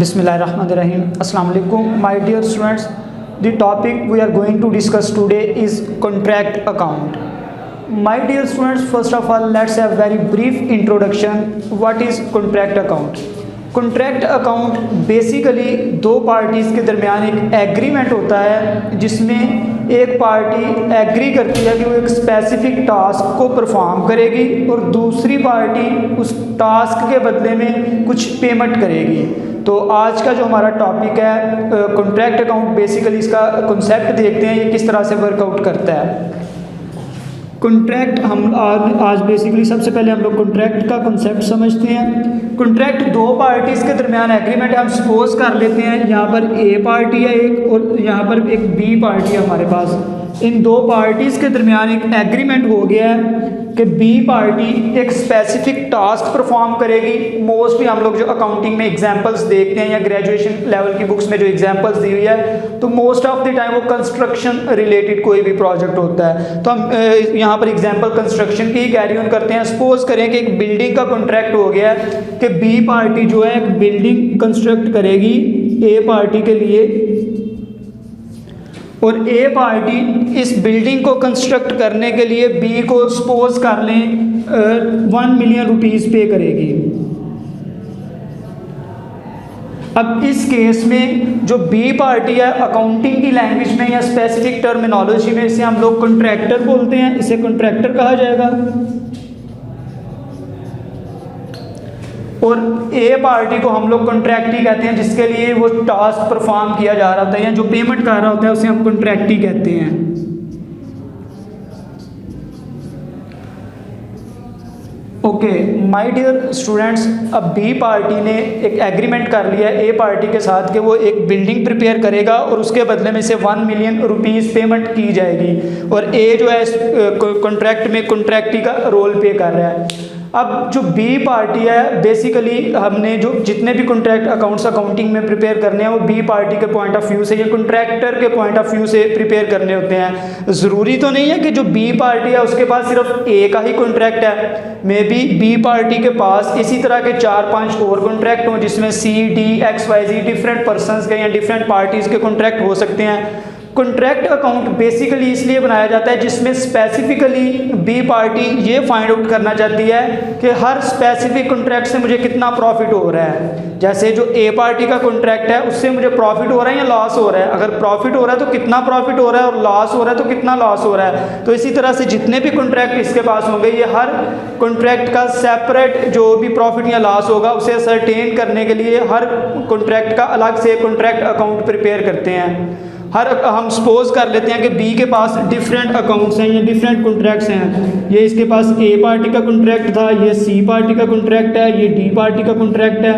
Bismillahirrahmanirrahim. Assalamu alaikum, my dear students. The topic we are going to discuss today is contract account. My dear students, first of all, let's have very brief introduction. What is contract account? Contract account basically दो parties के दरमियान एक agreement होता है जिसमें एक party agree करती है कि वो एक स्पेसिफिक टास्क को परफॉर्म करेगी और दूसरी पार्टी उस टास्क के बदले में कुछ पेमेंट करेगी। तो आज का जो हमारा टॉपिक है कॉन्ट्रैक्ट अकाउंट, बेसिकली इसका कॉन्सेप्ट देखते हैं ये किस तरह से वर्कआउट करता है। कॉन्ट्रैक्ट हम आज बेसिकली सबसे पहले हम लोग कॉन्ट्रैक्ट का कॉन्सेप्ट समझते हैं। कॉन्ट्रैक्ट दो पार्टीज़ के दरमियान एग्रीमेंट है। हम सपोज कर लेते हैं यहाँ पर ए पार्टी है एक और यहाँ पर एक बी पार्टी है हमारे पास। इन दो पार्टीज़ के दरमियान एक एग्रीमेंट हो गया है कि बी पार्टी एक स्पेसिफिक टास्क परफॉर्म करेगी। मोस्टली हम लोग जो अकाउंटिंग में एग्जांपल्स देखते हैं या ग्रेजुएशन लेवल की बुक्स में जो एग्जांपल्स दी हुई है तो मोस्ट ऑफ द टाइम वो कंस्ट्रक्शन रिलेटेड कोई भी प्रोजेक्ट होता है। तो हम यहाँ पर एग्जांपल कंस्ट्रक्शन की ही कैरी ऑन करते हैं। सपोज करें कि एक बिल्डिंग का कॉन्ट्रैक्ट हो गया है कि बी पार्टी जो है एक बिल्डिंग कंस्ट्रक्ट करेगी ए पार्टी के लिए और ए पार्टी इस बिल्डिंग को कंस्ट्रक्ट करने के लिए बी को सपोज कर लें 1 मिलियन रुपीस पे करेगी। अब इस केस में जो बी पार्टी है अकाउंटिंग की लैंग्वेज में या स्पेसिफिक टर्मिनोलॉजी में इसे हम लोग कॉन्ट्रैक्टर बोलते हैं, इसे कॉन्ट्रैक्टर कहा जाएगा। और ए पार्टी को हम लोग कॉन्ट्रैक्टी कहते हैं जिसके लिए वो टास्क परफॉर्म किया जा रहा होता है या जो पेमेंट कर रहा होता है उसे हम कॉन्ट्रैक्टी कहते हैं। ओके माय डियर स्टूडेंट्स, अब बी पार्टी ने एक एग्रीमेंट कर लिया है ए पार्टी के साथ कि वो एक बिल्डिंग प्रिपेयर करेगा और उसके बदले में से 1 मिलियन रुपीस पेमेंट की जाएगी और ए जो है कॉन्ट्रैक्ट में कॉन्ट्रैक्टी का रोल पे कर रहा है। अब जो बी पार्टी है बेसिकली हमने जो जितने भी कॉन्ट्रैक्ट अकाउंट्स अकाउंटिंग में प्रिपेयर करने हैं वो बी पार्टी के पॉइंट ऑफ व्यू से या कॉन्ट्रैक्टर के पॉइंट ऑफ व्यू से प्रिपेयर करने होते हैं। ज़रूरी तो नहीं है कि जो बी पार्टी है उसके पास सिर्फ ए का ही कॉन्ट्रैक्ट है, मे बी पार्टी के पास इसी तरह के 4-5 और कॉन्ट्रैक्ट हों जिसमें सी डी एक्स वाई जी डिफरेंट पर्सनस के या डिफरेंट पार्टीज़ के कॉन्ट्रैक्ट हो सकते हैं। कॉन्ट्रैक्ट अकाउंट बेसिकली इसलिए बनाया जाता है जिसमें स्पेसिफिकली बी पार्टी ये फाइंड आउट करना चाहती है कि हर स्पेसिफिक कॉन्ट्रैक्ट से मुझे कितना प्रॉफिट हो रहा है। जैसे जो ए पार्टी का कॉन्ट्रैक्ट है उससे मुझे प्रॉफिट हो रहा है या लॉस हो रहा है, अगर प्रॉफिट हो रहा है तो कितना प्रॉफिट हो रहा है और लॉस हो रहा है तो कितना लॉस हो रहा है। तो इसी तरह से जितने भी कॉन्ट्रैक्ट इसके पास होंगे ये हर कॉन्ट्रैक्ट का सेपरेट जो भी प्रॉफिट या लॉस होगा उसे सर्टेन करने के लिए हर कॉन्ट्रैक्ट का अलग से कॉन्ट्रैक्ट अकाउंट प्रिपेयर करते हैं। हम सपोज कर लेते हैं कि बी के पास डिफरेंट अकाउंट्स हैं या डिफरेंट कॉन्ट्रैक्ट्स हैं। ये इसके पास ए पार्टी का कॉन्ट्रैक्ट था, ये सी पार्टी का कॉन्ट्रैक्ट है, ये डी पार्टी का कॉन्ट्रैक्ट है,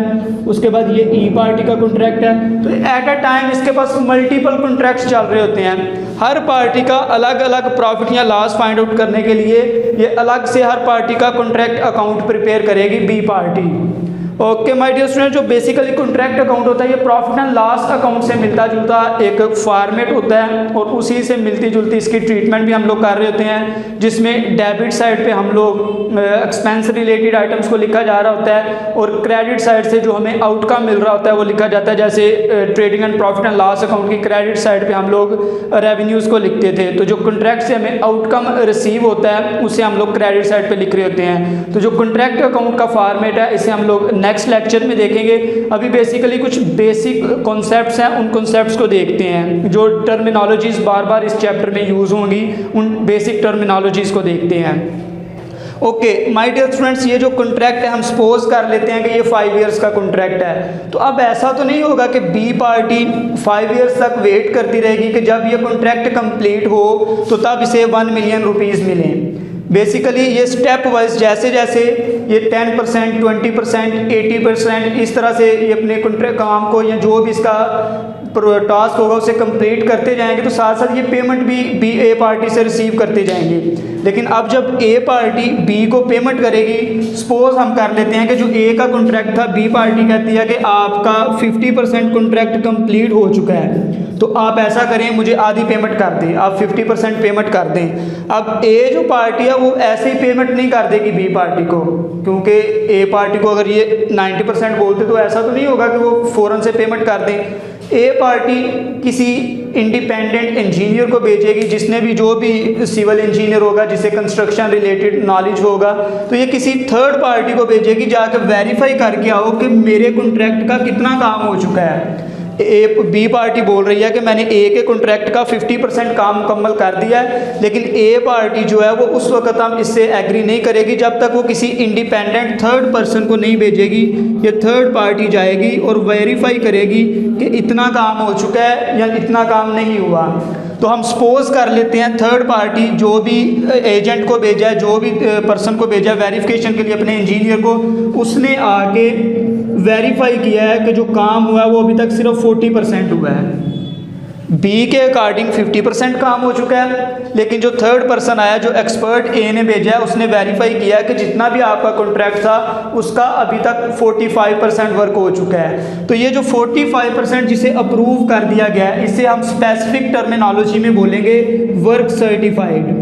उसके बाद ये ई पार्टी का कॉन्ट्रैक्ट है। तो एट अ टाइम इसके पास मल्टीपल कॉन्ट्रैक्ट्स चल रहे होते हैं। हर पार्टी का अलग अलग प्रॉफिट या लॉस फाइंड आउट करने के लिए ये अलग से हर पार्टी का कॉन्ट्रैक्ट अकाउंट प्रिपेयर करेगी B party. Okay my dear student, जो बेसिकली कॉन्ट्रैक्ट अकाउंट होता है ये प्रॉफिट एंड लॉस अकाउंट से मिलता जुलता एक फॉर्मेट होता है और उसी से मिलती जुलती इसकी ट्रीटमेंट भी हम लोग कर रहे होते हैं जिसमें डेबिट साइड पे हम लोग एक्सपेंस रिलेटेड आइटम्स को लिखा जा रहा होता है और क्रेडिट साइड से जो हमें आउटकम मिल रहा होता है वो लिखा जाता है। जैसे trading and profit and loss account की क्रेडिट साइड पर हम लोग रेवेन्यूज़ को लिखते थे, तो जो कॉन्ट्रैक्ट से हमें आउटकम रिसीव होता है उसे हम लोग क्रेडिट साइड पर लिख रहे होते हैं। तो जो कॉन्ट्रैक्ट अकाउंट का फॉर्मेट है इसे हम लोग नेक्स्ट लेक्चर में देखेंगे। अभी बेसिकली कुछ बेसिक कॉन्सेप्ट्स हैं, उन कॉन्सेप्ट्स को देखते हैं। जो टर्मिनोलॉजीज बार बार इस चैप्टर में यूज़ होंगी उन बेसिक टर्मिनोलॉजीज को देखते हैं। ओके माय डियर स्टूडेंट्स, ये जो कॉन्ट्रैक्ट है हम सपोज कर लेते हैं कि ये 5 इयर्स का कॉन्ट्रैक्ट है। तो अब ऐसा तो नहीं होगा कि बी पार्टी 5 इयर्स तक वेट करती रहेगी कि जब ये कॉन्ट्रैक्ट कंप्लीट हो तो तब इसे 1 मिलियन रुपीस मिले। बेसिकली ये स्टेप वाइज जैसे जैसे ये 10%, 20%, 80% इस तरह से ये अपने कॉन्ट्रैक्ट काम को या जो भी इसका टास्क होगा उसे कंप्लीट करते जाएंगे तो साथ साथ ये पेमेंट भी ए पार्टी से रिसीव करते जाएंगे। लेकिन अब जब ए पार्टी बी को पेमेंट करेगी, सपोज हम कर लेते हैं कि जो ए का कॉन्ट्रैक्ट था बी पार्टी कहती है कि आपका 50% कॉन्ट्रैक्ट कंप्लीट हो चुका है। तो आप ऐसा करें, मुझे आधी पेमेंट कर दें, आप 50% पेमेंट कर दें। अब ए जो पार्टी है वो ऐसे ही पेमेंट नहीं कर देगी बी पार्टी को, क्योंकि ए पार्टी को अगर ये 90% बोलते तो ऐसा तो नहीं होगा कि वो फ़ौरन से पेमेंट कर दें। ए पार्टी किसी इंडिपेंडेंट इंजीनियर को भेजेगी, जिसने भी जो भी सिविल इंजीनियर होगा, जिसे कंस्ट्रक्शन रिलेटेड नॉलेज होगा, तो ये किसी थर्ड पार्टी को भेजेगी जाकर वेरीफाई करके आओ कि मेरे कॉन्ट्रैक्ट का कितना काम हो चुका है। बी पार्टी बोल रही है कि मैंने ए के कॉन्ट्रैक्ट का 50% काम मुकम्मल कर दिया है, लेकिन ए पार्टी जो है वो उस वक्त हम इससे एग्री नहीं करेगी जब तक वो किसी इंडिपेंडेंट थर्ड पर्सन को नहीं भेजेगी। ये थर्ड पार्टी जाएगी और वेरीफाई करेगी कि इतना काम हो चुका है या इतना काम नहीं हुआ। तो हम सपोज कर लेते हैं थर्ड पार्टी जो भी एजेंट को भेजा है, जो भी पर्सन को भेजा है वेरिफिकेशन के लिए अपने इंजीनियर को, उसने आके वेरीफाई किया है कि जो काम हुआ है वो अभी तक सिर्फ 40% हुआ है। बी के अकॉर्डिंग 50% काम हो चुका है, लेकिन जो थर्ड पर्सन आया, जो एक्सपर्ट ए ने भेजा है, उसने वेरीफाई किया कि जितना भी आपका कॉन्ट्रैक्ट था उसका अभी तक 45% वर्क हो चुका है। तो ये जो 45% जिसे अप्रूव कर दिया गया है, इसे हम स्पेसिफिक टर्मिनोलॉजी में बोलेंगे work certified.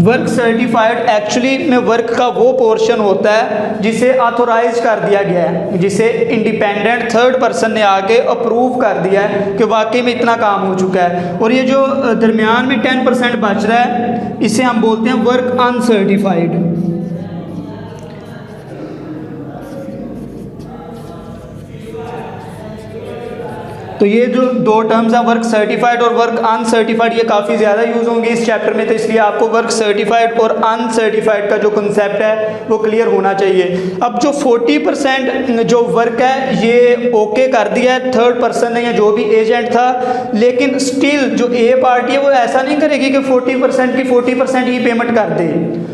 Work certified actually में वर्क का वो पोर्शन होता है जिसे ऑथोराइज कर दिया गया है, जिसे इंडिपेंडेंट थर्ड पर्सन ने आके अप्रूव कर दिया है कि वाकई में इतना काम हो चुका है। और ये जो दरमियान में 10% बच रहा है, इसे हम बोलते हैं वर्क अनसर्टिफाइड। तो ये जो दो टर्म्स हैं, वर्क सर्टिफाइड और वर्क अनसर्टिफाइड, ये काफ़ी ज़्यादा यूज़ होंगे इस चैप्टर में, तो इसलिए आपको वर्क सर्टिफाइड और अनसर्टिफाइड का जो कंसेप्ट है वो क्लियर होना चाहिए। अब जो 40% जो वर्क है ये ओके कर दिया है थर्ड पर्सन ने या जो भी एजेंट था, लेकिन स्टिल जो ए पार्टी है वो ऐसा नहीं करेगी कि 40% की 40% ही पेमेंट कर दे,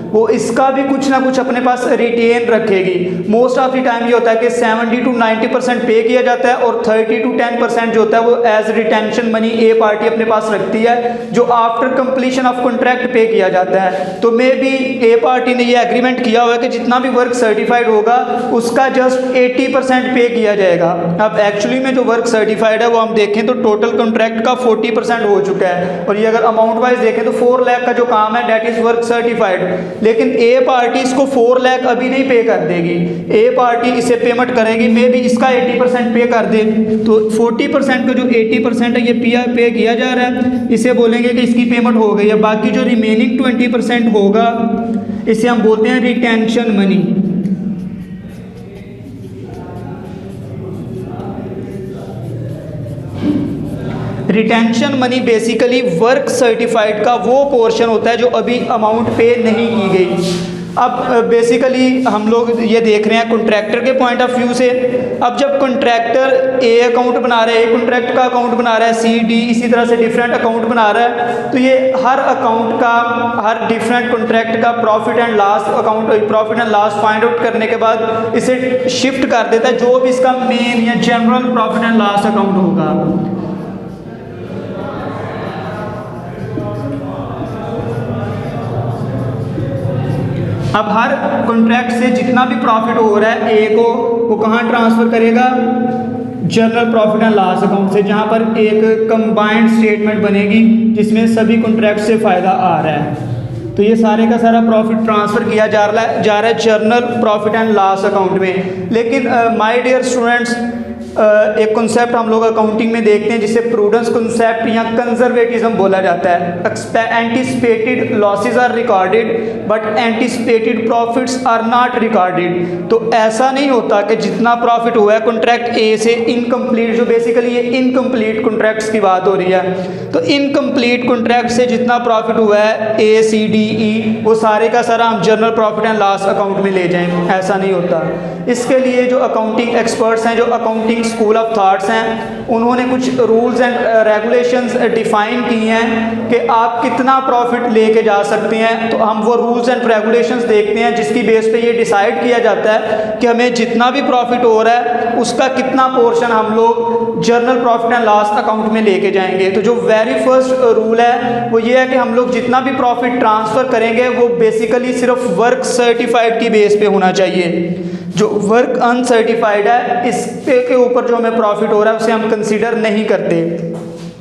वो इसका भी कुछ ना कुछ अपने पास रिटेन रखेगी। मोस्ट ऑफ द टाइम ये होता है कि 70 to 90% पे किया जाता है और 30 to 10% जो होता है वो एज रिटेंशन मनी ए पार्टी अपने पास रखती है, जो आफ्टर कंप्लीशन ऑफ कॉन्ट्रैक्ट पे किया जाता है। तो मे बी ए पार्टी ने ये एग्रीमेंट किया हुआ है कि जितना भी वर्क सर्टिफाइड होगा उसका जस्ट 80% पे किया जाएगा। अब एक्चुअली में जो वर्क सर्टिफाइड है वो हम देखें तो टोटल कॉन्ट्रैक्ट का 40% हो चुका है, और ये अगर अमाउंट वाइज देखें तो 4 लाख का जो काम है डेट इज वर्क सर्टिफाइड, लेकिन ए पार्टी इसको 4 लाख अभी नहीं पे कर देगी। ए पार्टी इसे पेमेंट करेगी, मे बी इसका 80% पे कर दे, तो 40% का जो 80% है ये पे किया जा रहा है, इसे बोलेंगे कि इसकी पेमेंट हो गई है। बाकी जो रिमेनिंग 20% होगा इसे हम बोलते हैं retention money. Retention money basically work certified का वो पोर्शन होता है जो अभी अमाउंट पे नहीं की गई। अब बेसिकली हम लोग ये देख रहे हैं कॉन्ट्रैक्टर के पॉइंट ऑफ व्यू से। अब जब कॉन्ट्रैक्टर ए अकाउंट बना रहा है, ए कॉन्ट्रैक्ट का अकाउंट बना रहा है, सी डी इसी तरह से डिफरेंट अकाउंट बना रहा है, तो ये हर अकाउंट का, हर डिफरेंट कॉन्ट्रैक्ट का profit and loss account, profit and loss find out करने के बाद इसे शिफ्ट कर देता है जो भी इसका मेन या general profit and loss account होगा। अब हर कॉन्ट्रैक्ट से जितना भी प्रॉफिट हो रहा है ए को, वो कहाँ ट्रांसफ़र करेगा? General profit and loss account से, जहाँ पर एक कंबाइंड स्टेटमेंट बनेगी जिसमें सभी कॉन्ट्रैक्ट से फ़ायदा आ रहा है। तो ये सारे का सारा प्रॉफिट ट्रांसफ़र किया जा रहा है general profit and loss account में। लेकिन माय डियर स्टूडेंट्स, एक कॉन्सेप्ट हम लोग अकाउंटिंग में देखते हैं जिसे प्रूडेंस कॉन्सेप्ट या कंजर्वेटिज्म बोला जाता है। Anticipated losses are recorded but anticipated profits are not recorded. तो ऐसा नहीं होता कि जितना प्रॉफिट हुआ है कॉन्ट्रैक्ट ए से इनकम्प्लीट, जो बेसिकली ये इनकम्प्लीट कॉन्ट्रैक्ट्स की बात हो रही है, तो इनकम्प्लीट कॉन्ट्रैक्ट से जितना प्रॉफिट हुआ है ए सी डी ई, वो सारे का सारा हम general profit and loss account में ले जाएं, ऐसा नहीं होता। इसके लिए जो अकाउंटिंग एक्सपर्ट्स हैं, जो अकाउंटिंग स्कूल ऑफ थॉट्स हैं, उन्होंने कुछ रूल्स एंड रेगुलेशंस डिफाइन किए हैं कि आप कितना प्रॉफिट लेके जा सकते हैं। तो हम वो रूल्स एंड रेगुलेशंस देखते हैं जिसकी बेस पे ये डिसाइड किया जाता है कि हमें जितना भी प्रॉफिट हो रहा है उसका कितना पोर्शन हम लोग general profit and loss account में लेके जाएंगे। तो जो वेरी फर्स्ट रूल है वो ये है कि हम लोग जितना भी प्रॉफिट ट्रांसफ़र करेंगे वो बेसिकली सिर्फ वर्क सर्टिफाइड की बेस पे होना चाहिए। जो वर्क अनसर्टिफाइड है इस पे के ऊपर जो हमें प्रॉफिट हो रहा है उसे हम कंसीडर नहीं करते।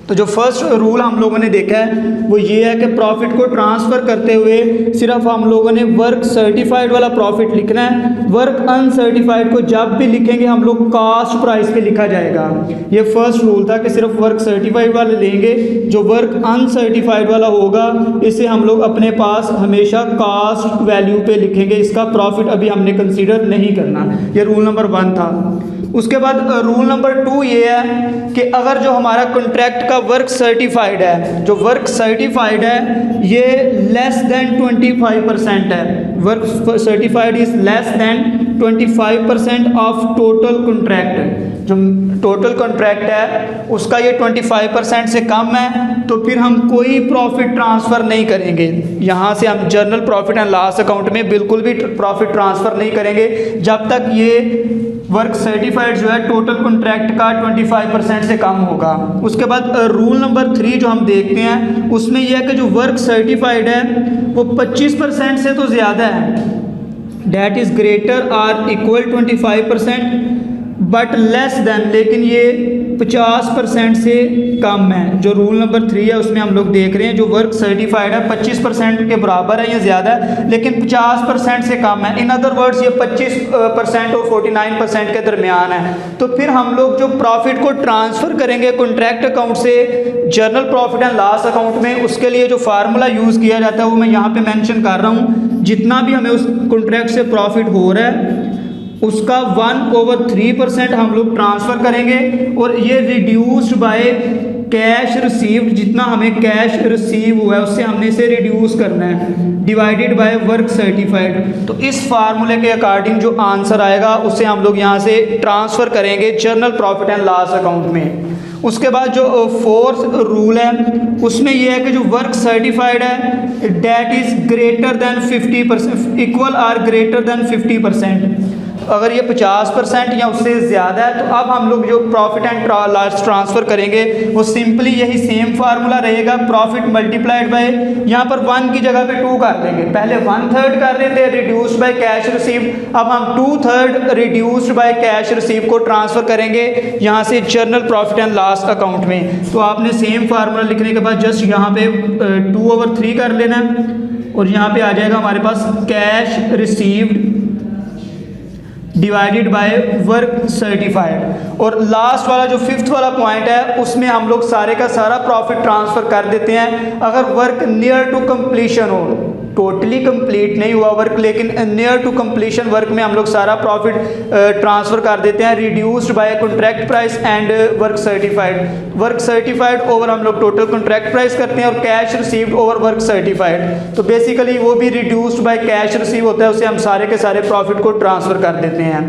तो जो फर्स्ट रूल हम लोगों ने देखा है वो ये है कि प्रॉफिट को ट्रांसफ़र करते हुए सिर्फ हम लोगों ने वर्क सर्टिफाइड वाला प्रॉफिट लिखना है। वर्क अनसर्टिफाइड को जब भी लिखेंगे हम लोग कास्ट प्राइस पे लिखा जाएगा। ये फर्स्ट रूल था कि सिर्फ वर्क सर्टिफाइड वाले लेंगे, जो वर्क अनसर्टिफाइड वाला होगा इसे हम लोग अपने पास हमेशा कास्ट वैल्यू पे लिखेंगे, इसका प्रॉफिट अभी हमने कंसीडर नहीं करना। ये रूल नंबर 1 था। उसके बाद रूल नंबर 2 ये है कि अगर जो हमारा कॉन्ट्रैक्ट का वर्क सर्टिफाइड है, जो वर्क सर्टिफाइड है ये लेस देन 25% है, work certified is less than 25% of total contract, जो टोटल कॉन्ट्रैक्ट है उसका ये 25% से कम है, तो फिर हम कोई प्रॉफिट ट्रांसफ़र नहीं करेंगे। यहाँ से हम journal profit and loss account में बिल्कुल भी प्रॉफिट ट्रांसफ़र नहीं करेंगे जब तक ये वर्क सर्टिफाइड जो है टोटल कॉन्ट्रैक्ट का 25% से कम होगा। उसके बाद रूल नंबर 3 जो हम देखते हैं उसमें यह है कि जो वर्क सर्टिफाइड है वो 25% से तो ज़्यादा है, that is greater or equal 25% but less than, लेकिन ये 50% से कम है। जो रूल नंबर 3 है उसमें हम लोग देख रहे हैं जो वर्क सर्टिफाइड है 25% के बराबर है या ज़्यादा है, लेकिन 50% से कम है। इन अदर वर्ड्स ये 25% और 49% के दरमियान है। तो फिर हम लोग जो प्रॉफिट को ट्रांसफ़र करेंगे कॉन्ट्रैक्ट अकाउंट से journal profit and loss account में, उसके लिए जो फार्मूला यूज़ किया जाता है वो मैं यहाँ पे मेंशन कर रहा हूँ। जितना भी हमें उस कॉन्ट्रैक्ट से प्रॉफिट हो रहा है उसका 1/3% हम लोग ट्रांसफ़र करेंगे, और ये रिड्यूस्ड बाय कैश रिसीव्ड, जितना हमें कैश रिसीव हुआ है उससे हमने इसे रिड्यूस करना है, डिवाइडेड बाय वर्क सर्टिफाइड। तो इस फार्मूले के अकॉर्डिंग जो आंसर आएगा उसे हम लोग यहाँ से ट्रांसफ़र करेंगे journal profit and loss account में। उसके बाद जो 4th रूल है उसमें यह है कि जो वर्क सर्टिफाइड है that is greater than 50%, equal or greater than 50%। अगर ये 50% या उससे ज़्यादा है तो अब हम लोग जो प्रॉफिट एंड लॉस ट्रांसफ़र करेंगे वो सिंपली यही सेम फार्मूला रहेगा, प्रॉफिट मल्टीप्लाइड बाय, यहाँ पर 1 की जगह पे 2 कर देंगे। पहले 1/3 कर रहे थे रिड्यूस्ड बाय कैश रिसीव, अब हम 2/3 रिड्यूस्ड बाय कैश रिसीव को ट्रांसफ़र करेंगे यहाँ से journal profit and loss account में। तो आपने सेम फार्मूला लिखने के बाद जस्ट यहाँ पे 2/3 कर लेना है, और यहाँ पे आ जाएगा हमारे पास cash received divided by work certified. और लास्ट वाला जो 5th वाला पॉइंट है उसमें हम लोग सारे का सारा प्रॉफिट ट्रांसफ़र कर देते हैं अगर वर्क नियर टू कंप्लीशन हो, टोटली कंप्लीट नहीं हुआ वर्क लेकिन नियर टू कंप्लीशन वर्क में हम लोग सारा प्रॉफिट ट्रांसफ़र कर देते हैं, reduced by contract price and work certified. Work certified over हम लोग टोटल कॉन्ट्रैक्ट प्राइस करते हैं और cash received over work certified, तो बेसिकली वो भी रिड्यूस्ड बाय कैश रिसीव होता है, उसे हम सारे के सारे प्रॉफिट को ट्रांसफ़र कर देते हैं।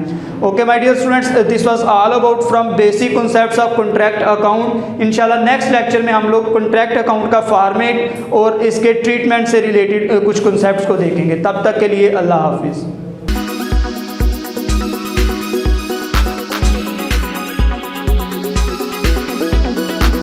Okay my dear students, this was all about from basic concepts of contract account. इंशाल्लाह नेक्स्ट लेक्चर में हम लोग कॉन्ट्रैक्ट अकाउंट का फॉर्मेट और इसके ट्रीटमेंट से रिलेटेड कुछ कॉन्सेप्ट्स को देखेंगे। तब तक के लिए अल्लाह हाफिज़।